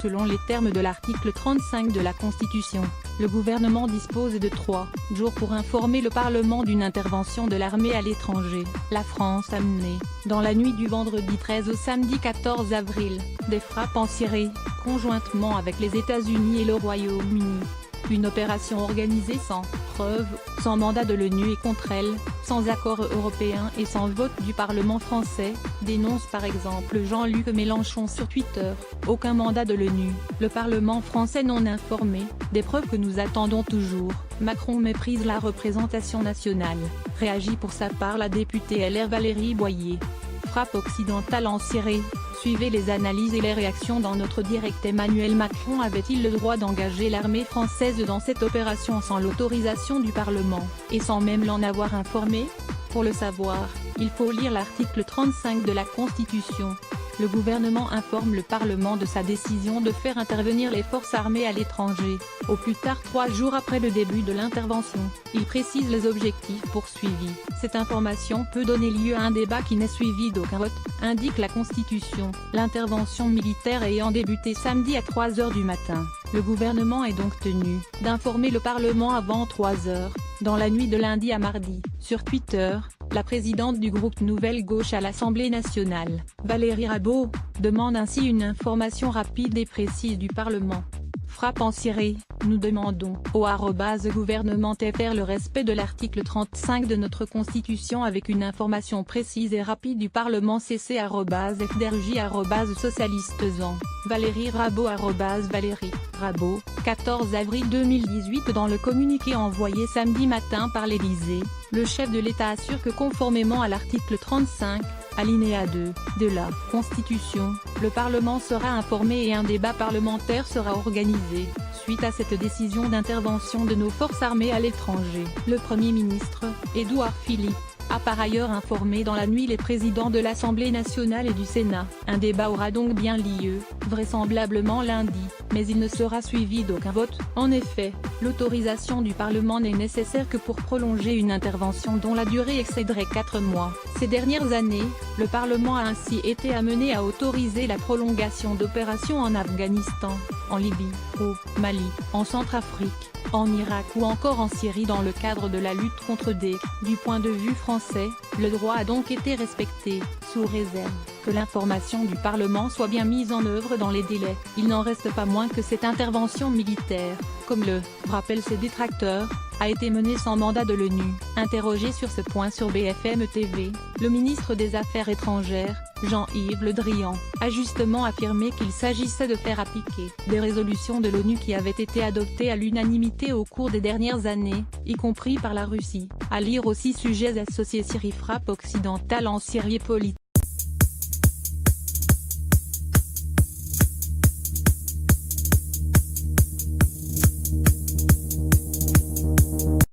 selon les termes de l'article 35 de la Constitution. Le gouvernement dispose de 3 jours pour informer le Parlement d'une intervention de l'armée à l'étranger. La France a mené, dans la nuit du vendredi 13 au samedi 14 avril, des frappes en Syrie, conjointement avec les États-Unis et le Royaume-Uni. Une opération organisée sans preuve, sans mandat de l'ONU et contre elle, sans accord européen et sans vote du Parlement français, dénonce par exemple Jean-Luc Mélenchon sur Twitter. Aucun mandat de l'ONU, le Parlement français non informé, des preuves que nous attendons toujours. Macron méprise la représentation nationale, réagit pour sa part la députée LR Valérie Boyer. Frappe occidentale en Syrie. Suivez les analyses et les réactions dans notre direct. Emmanuel Macron avait-il le droit d'engager l'armée française dans cette opération sans l'autorisation du Parlement, et sans même l'en avoir informé? Pour le savoir, il faut lire l'article 35 de la Constitution. Le gouvernement informe le Parlement de sa décision de faire intervenir les forces armées à l'étranger, au plus tard 3 jours après le début de l'intervention. Il précise les objectifs poursuivis. Cette information peut donner lieu à un débat qui n'est suivi d'aucun vote, indique la Constitution. L'intervention militaire ayant débuté samedi à 3 h du matin, le gouvernement est donc tenu d'informer le Parlement avant 3 h, dans la nuit de lundi à mardi. Sur Twitter, la présidente du groupe Nouvelle Gauche à l'Assemblée nationale, Valérie Rabault, demande ainsi une information rapide et précise du Parlement. Frappe en Syrie, nous demandons au @gouvernement.fr le respect de l'article 35 de notre Constitution avec une information précise et rapide du Parlement. cc @fdrj @socialistesans. Valérie Rabault @Valérie Rabault, 14 avril 2018. Dans le communiqué envoyé samedi matin par l'Élysée, le chef de l'État assure que conformément à l'article 35, alinéa 2, de la Constitution, le Parlement sera informé et un débat parlementaire sera organisé, suite à cette décision d'intervention de nos forces armées à l'étranger. Le Premier ministre, Édouard Philippe, a par ailleurs informé dans la nuit les présidents de l'Assemblée nationale et du Sénat. Un débat aura donc bien lieu, vraisemblablement lundi, mais il ne sera suivi d'aucun vote. En effet, l'autorisation du Parlement n'est nécessaire que pour prolonger une intervention dont la durée excéderait 4 mois. Ces dernières années, le Parlement a ainsi été amené à autoriser la prolongation d'opérations en Afghanistan, en Libye, au Mali, en Centrafrique, en Irak ou encore en Syrie dans le cadre de la lutte contre Daesh. Du point de vue français, le droit a donc été respecté, sous réserve que l'information du Parlement soit bien mise en œuvre dans les délais. Il n'en reste pas moins que cette intervention militaire, comme le rappellent ses détracteurs, a été menée sans mandat de l'ONU. Interrogé sur ce point sur BFM TV, le ministre des Affaires étrangères, Jean-Yves Le Drian, a justement affirmé qu'il s'agissait de faire appliquer des résolutions de l'ONU qui avaient été adoptées à l'unanimité au cours des dernières années, y compris par la Russie. À lire aussi sujets associés. Syrie. Frappe occidentale en Syrie. Politique.